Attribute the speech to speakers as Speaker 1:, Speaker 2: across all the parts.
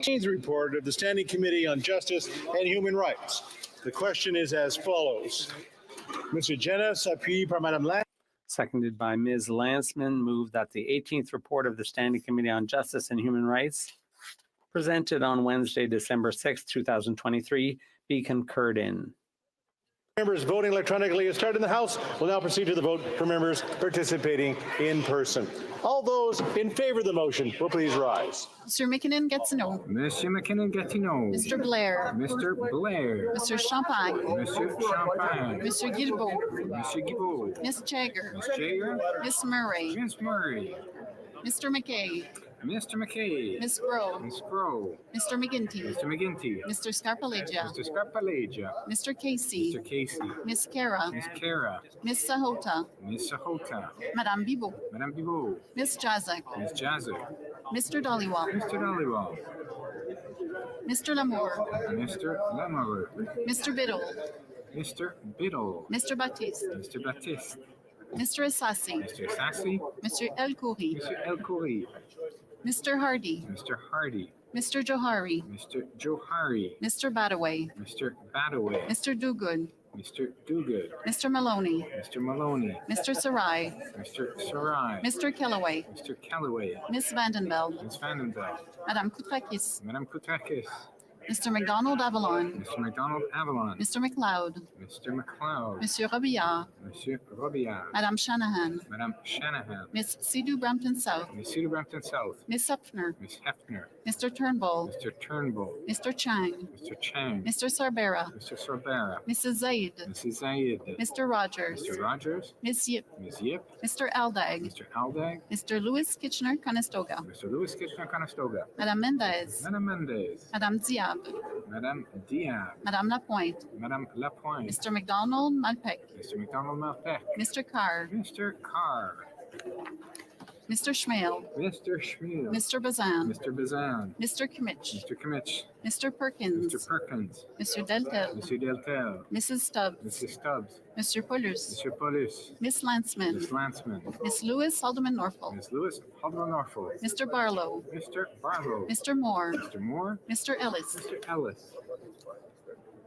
Speaker 1: 18th report of the Standing Committee on Justice and Human Rights. The question is as follows. Mr. Jenna, s'appuie par Madame Lang.
Speaker 2: Seconded by Ms. Lanceman, move that the 18th report of the Standing Committee on Justice and Human Rights, presented on Wednesday, December 6, 2023, be concurred in.
Speaker 1: Members voting electronically has started in the House. We'll now proceed to the vote for members participating in person. All those in favor of the motion will please rise.
Speaker 3: Mr. McKinnon-Gatineau.
Speaker 4: Monsieur McKinnon-Gatineau.
Speaker 3: Mr. Blair.
Speaker 4: Mr. Blair.
Speaker 3: Mr. Champagne.
Speaker 4: Monsieur Champagne.
Speaker 3: Mr. Guilbeault.
Speaker 4: Monsieur Guilbeault.
Speaker 3: Ms. Jagger.
Speaker 4: Ms. Jagger.
Speaker 3: Ms. Murray.
Speaker 4: Ms. Murray.
Speaker 3: Mr. McKay.
Speaker 4: Mr. McKay.
Speaker 3: Ms. Groh.
Speaker 4: Ms. Groh.
Speaker 3: Mr. McGinty.
Speaker 4: Mr. McGinty.
Speaker 3: Mr. Scarpaleggia.
Speaker 4: Mr. Scarpaleggia.
Speaker 3: Mr. Casey.
Speaker 4: Mr. Casey.
Speaker 3: Ms. Kara.
Speaker 4: Ms. Kara.
Speaker 3: Ms. Sahota.
Speaker 4: Ms. Sahota.
Speaker 3: Madame Bibeau.
Speaker 4: Madame Bibeau.
Speaker 3: Ms. Jazek.
Speaker 4: Ms. Jazek.
Speaker 3: Mr. Dhaliwal.
Speaker 4: Mr. Dhaliwal.
Speaker 3: Mr. Lamour.
Speaker 4: Mr. Lamour.
Speaker 3: Mr. Biddle.
Speaker 4: Mr. Biddle.
Speaker 3: Mr. Baptiste.
Speaker 4: Mr. Baptiste.
Speaker 3: Mr. Assassi.
Speaker 4: Mr. Sassy.
Speaker 3: Mr. El Khoury.
Speaker 4: Mr. El Khoury.
Speaker 3: Mr. Hardy.
Speaker 4: Mr. Hardy.
Speaker 3: Mr. Johari.
Speaker 4: Mr. Johari.
Speaker 3: Mr. Badaway.
Speaker 4: Mr. Badaway.
Speaker 3: Mr. Dogood.
Speaker 4: Mr. Dogood.
Speaker 3: Mr. Maloney.
Speaker 4: Mr. Maloney.
Speaker 3: Mr. Sarai.
Speaker 4: Mr. Sarai.
Speaker 3: Mr. Kellaway.
Speaker 4: Mr. Callaway.
Speaker 3: Ms. Vandenveld.
Speaker 4: Ms. Vandenveld.
Speaker 3: Madame Koutrakis.
Speaker 4: Madame Koutrakis.
Speaker 3: Mr. McDonald Avalon.
Speaker 4: Mr. McDonald Avalon.
Speaker 3: Mr. McLeod.
Speaker 4: Mr. McLeod.
Speaker 3: Monsieur Robillard.
Speaker 4: Monsieur Robillard.
Speaker 3: Madame Shanahan.
Speaker 4: Madame Shanahan.
Speaker 3: Miss Sidhu Brampton South.
Speaker 4: Miss Cedar Brampton South.
Speaker 3: Miss Hepfner.
Speaker 4: Miss Hefner.
Speaker 3: Mr. Turnbull.
Speaker 4: Mr. Turnbull.
Speaker 3: Mr. Chang.
Speaker 4: Mr. Chang.
Speaker 3: Mr. Sarbera.
Speaker 4: Mr. Sorbera.
Speaker 3: Mrs. Zaid.
Speaker 4: Mrs. Zayed.
Speaker 3: Mr. Rogers.
Speaker 4: Mr. Rogers.
Speaker 3: Miss Yip.
Speaker 4: Ms. Yip.
Speaker 3: Mr. Aldag.
Speaker 4: Mr. Aldag.
Speaker 3: Mr. Louis Kitchener-Conestoga.
Speaker 4: Mr. Louis Kitchener-Conestoga.
Speaker 3: Madame Mendez.
Speaker 4: Madame Mendez.
Speaker 3: Madame Diab.
Speaker 4: Madame Diab.
Speaker 3: Madame Lapointe.
Speaker 4: Madame Lapointe.
Speaker 3: Mr. McDonald Malpec.
Speaker 4: Mr. McDonald Malpec.
Speaker 3: Mr. Carr.
Speaker 4: Mr. Carr.
Speaker 3: Mr. Schmale.
Speaker 4: Mr. Schmiel.
Speaker 3: Mr. Bazan.
Speaker 4: Mr. Bazan.
Speaker 3: Mr. Kimmich.
Speaker 4: Mr. Kimmich.
Speaker 3: Mr. Perkins.
Speaker 4: Mr. Perkins.
Speaker 3: Mr. Deltel.
Speaker 4: Monsieur Deltel.
Speaker 3: Mrs. Stubbs.
Speaker 4: Mrs. Stubbs.
Speaker 3: Mr. Paulus.
Speaker 4: Monsieur Paulus.
Speaker 3: Miss Lanceman.
Speaker 4: Miss Lanceman.
Speaker 3: Miss Lewis Haldeman Norfolk.
Speaker 4: Miss Lewis Haldeman Norfolk.
Speaker 3: Mr. Barlow.
Speaker 4: Mr. Barlow.
Speaker 3: Mr. Moore.
Speaker 4: Mr. Moore.
Speaker 3: Mr. Ellis.
Speaker 4: Mr. Ellis.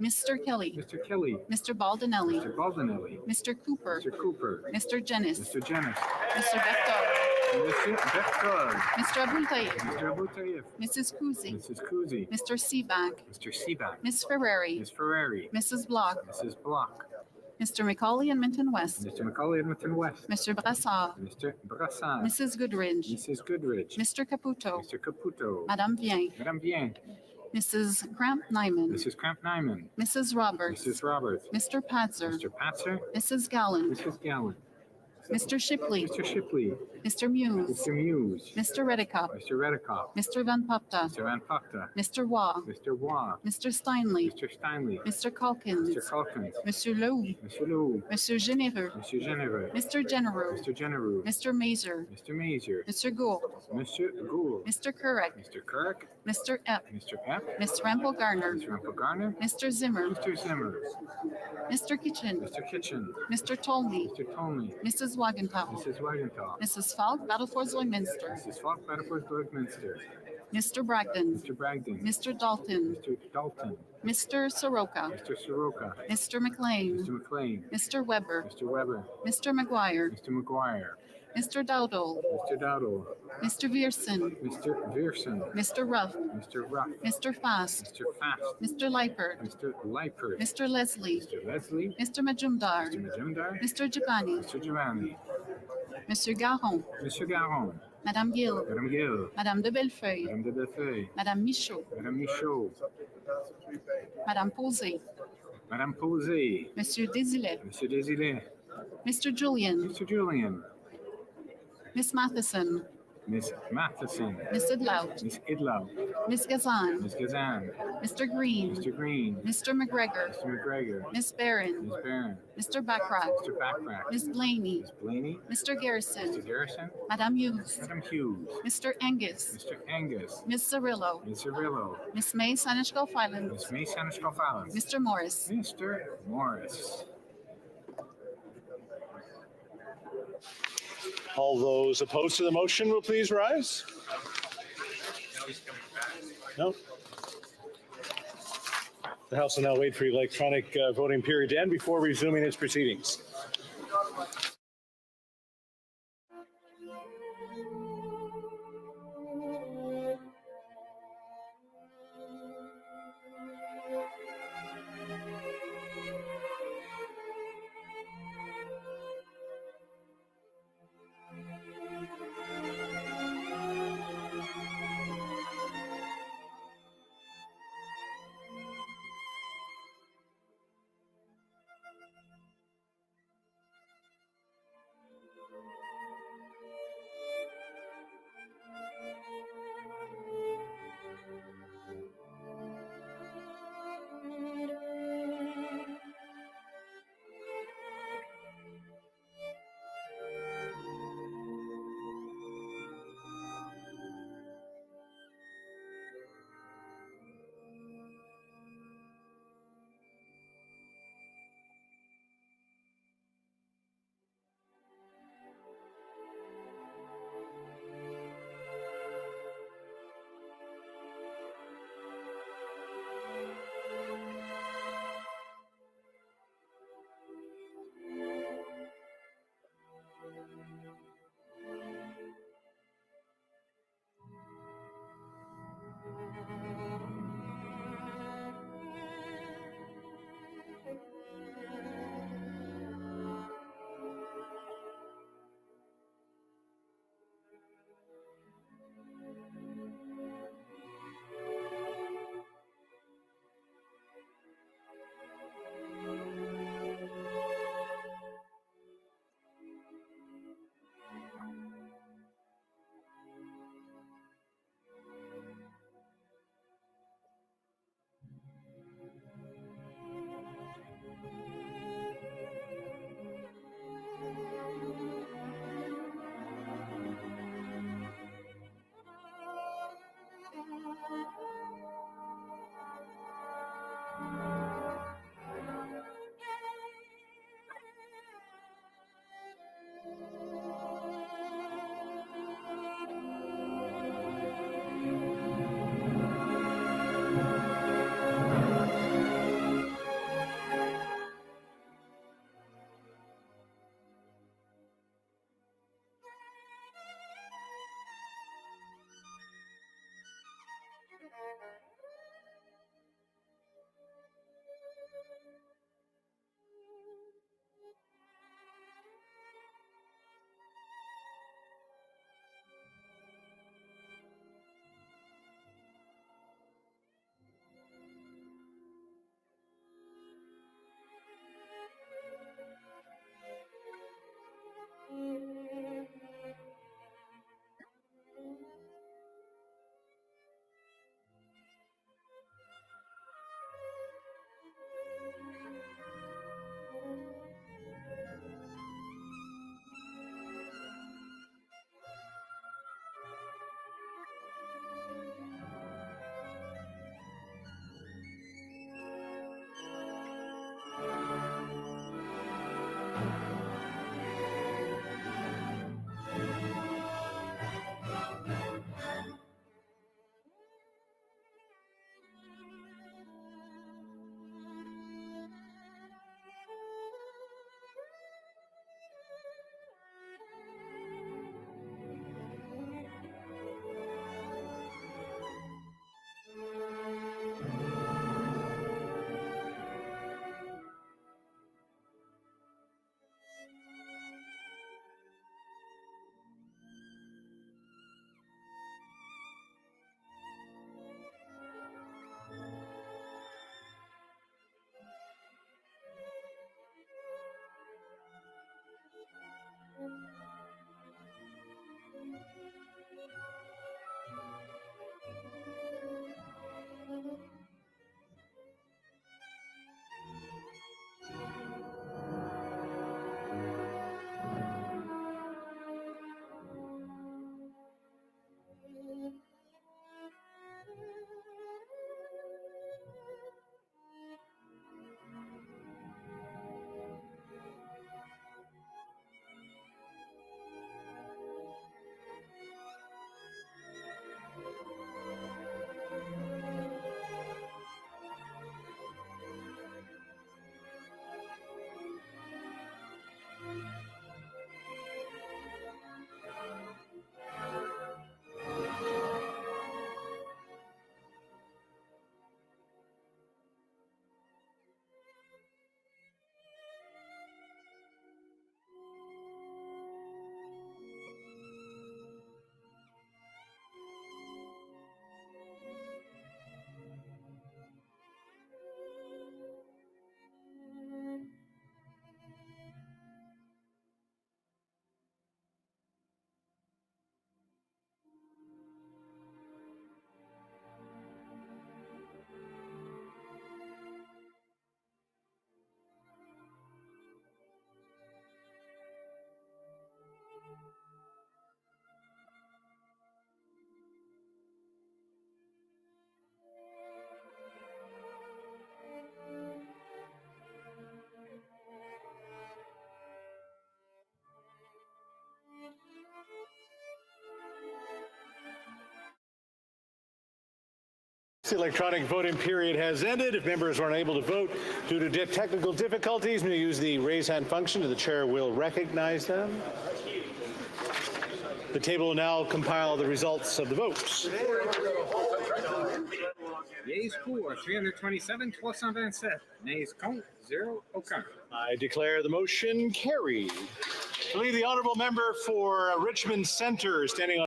Speaker 3: Mr. Kelly.
Speaker 4: Mr. Kelly.
Speaker 3: Mr. Baldinelli.
Speaker 4: Mr. Baldinelli.
Speaker 3: Mr. Cooper.
Speaker 4: Mr. Cooper.
Speaker 3: Mr. Jennis.
Speaker 4: Mr. Jennis.
Speaker 3: Mr. Bector.
Speaker 4: Mr. Bector.
Speaker 3: Mr. Abultayev.
Speaker 4: Mr. Abu Tayyip.
Speaker 3: Mrs. Kuzi.
Speaker 4: Mrs. Kuzi.
Speaker 3: Mr. Seaback.
Speaker 4: Mr. Seaback.
Speaker 3: Miss Ferrari.
Speaker 4: Miss Ferrari.
Speaker 3: Mrs. Block.
Speaker 4: Mrs. Block.
Speaker 3: Mr. Macaulay and Minton West.
Speaker 4: Mr. Macaulay Edmonton West.
Speaker 3: Mr. Brassard.
Speaker 4: Mr. Brassard.
Speaker 3: Mrs. Goodridge.
Speaker 4: Mrs. Goodridge.
Speaker 3: Mr. Caputo.
Speaker 4: Mr. Caputo.
Speaker 3: Madame Vien.
Speaker 4: Madame Bien.
Speaker 3: Mrs. Cramp Nyman.
Speaker 4: Mrs. Cramp Nyman.
Speaker 3: Mrs. Roberts.
Speaker 4: Mrs. Roberts.
Speaker 3: Mr. Patzer.
Speaker 4: Mr. Patzer.
Speaker 3: Mrs. Gallant.
Speaker 4: Mrs. Gallant.
Speaker 3: Mr. Shipley.
Speaker 4: Mr. Shipley.
Speaker 3: Mr. Muse.
Speaker 4: Mr. Muse.
Speaker 3: Mr. Redicott.
Speaker 4: Mr. Redicott.
Speaker 3: Mr. Van Popta.
Speaker 4: Mr. Van Pocta.
Speaker 3: Mr. Waugh.
Speaker 4: Mr. Waugh.
Speaker 3: Mr. Steinley.
Speaker 4: Mr. Steinley.
Speaker 3: Mr. Calkins.
Speaker 4: Mr. Calkins.
Speaker 3: Monsieur Lowe.
Speaker 4: Mr. Lowe.
Speaker 3: Monsieur Généreux.
Speaker 4: Monsieur Généreux.
Speaker 3: Mr. Genereux.
Speaker 4: Mr. Genereux.
Speaker 3: Mr. Mazer.
Speaker 4: Mr. Mazer.
Speaker 3: Mr. Gould.
Speaker 4: Monsieur Gould.
Speaker 3: Mr. Kurek.
Speaker 4: Mr. Kirk.
Speaker 3: Mr. Epp.
Speaker 4: Mr. Epp.
Speaker 3: Miss Rampel Garner.
Speaker 4: Mr. Rumpel Garner.
Speaker 3: Mr. Zimmer.
Speaker 4: Mr. Zimmer.
Speaker 3: Mr. Kitchen.
Speaker 4: Mr. Kitchen.
Speaker 3: Mr. Tolney.
Speaker 4: Mr. Tolney.
Speaker 3: Mrs. Wagenthal.
Speaker 4: Mrs. Wagenthal.
Speaker 3: Mrs. Falk, Battleford Lloydminster.
Speaker 4: Mrs. Falk, Battleford Lloydminster.
Speaker 3: Mr. Bragdon.
Speaker 4: Mr. Bragdon.
Speaker 3: Mr. Dalton.
Speaker 4: Mr. Dalton.
Speaker 3: Mr. Soroka.
Speaker 4: Mr. Soroka.
Speaker 3: Mr. McLean.
Speaker 4: Mr. McLean.
Speaker 3: Mr. Weber.
Speaker 4: Mr. Weber.
Speaker 3: Mr. McGuire.
Speaker 4: Mr. McGuire.
Speaker 3: Mr. Dowdle.
Speaker 4: Mr. Dowdle.
Speaker 3: Mr. Vierson.
Speaker 4: Mr. Vierson.
Speaker 3: Mr. Ruff.
Speaker 4: Mr. Ruff.
Speaker 3: Mr. Fast.
Speaker 4: Mr. Fast.
Speaker 3: Mr. Leipert.
Speaker 4: Mr. Leipert.
Speaker 3: Mr. Leslie.
Speaker 4: Mr. Leslie.
Speaker 3: Mr. Majumdar.
Speaker 4: Mr. Majumdar.
Speaker 3: Mr. Giovanni.
Speaker 4: Mr. Giovanni.
Speaker 3: Monsieur Garon.
Speaker 4: Monsieur Garon.
Speaker 3: Madame Gill.
Speaker 4: Madame Gill.
Speaker 3: Madame de Bellefeuille.
Speaker 4: Madame de Bellefeuille.
Speaker 3: Madame Michaud.
Speaker 4: Madame Michaud.
Speaker 3: Madame Posé.
Speaker 4: Madame Posé.
Speaker 3: Monsieur Désilet.
Speaker 4: Monsieur Désilet.
Speaker 3: Mr. Julian.
Speaker 4: Mr. Julian.
Speaker 3: Miss Matheson.
Speaker 4: Miss Matheson.
Speaker 3: Miss Idlout.
Speaker 4: Miss Idlow.
Speaker 3: Miss Gazan.
Speaker 4: Miss Gazan.
Speaker 3: Mr. Green.
Speaker 4: Mr. Green.
Speaker 3: Mr. McGregor.
Speaker 4: Mr. McGregor.
Speaker 3: Miss Barron.
Speaker 4: Miss Barron.
Speaker 3: Mr. Backrack.
Speaker 4: Mr. Backrack.
Speaker 3: Miss Blaney.
Speaker 4: Miss Blaney.
Speaker 3: Mr. Garrison.
Speaker 4: Mr. Garrison.
Speaker 3: Madame Hughes.
Speaker 4: Madame Hughes.
Speaker 3: Mr. Angus.
Speaker 4: Mr. Angus.
Speaker 3: Miss Cirillo.
Speaker 4: Miss Cirillo.
Speaker 3: Miss May Sanishgulf Islands.
Speaker 4: Miss May Sanishgulf Islands.
Speaker 3: Mr. Morris.
Speaker 4: Mr. Morris.
Speaker 1: All those opposed to the motion will please rise. No. The House will now wait for electronic voting period to end before resuming its proceedings. The electronic voting period has ended. If members are unable to vote due to technical difficulties, may use the raise hand function and the chair will recognize them. The table will now compile the results of the votes.
Speaker 4: Yeas pour 327, 327. Nays compte 0, aucun.
Speaker 1: I declare the motion carried. I believe the honourable member for Richmond Centre is standing on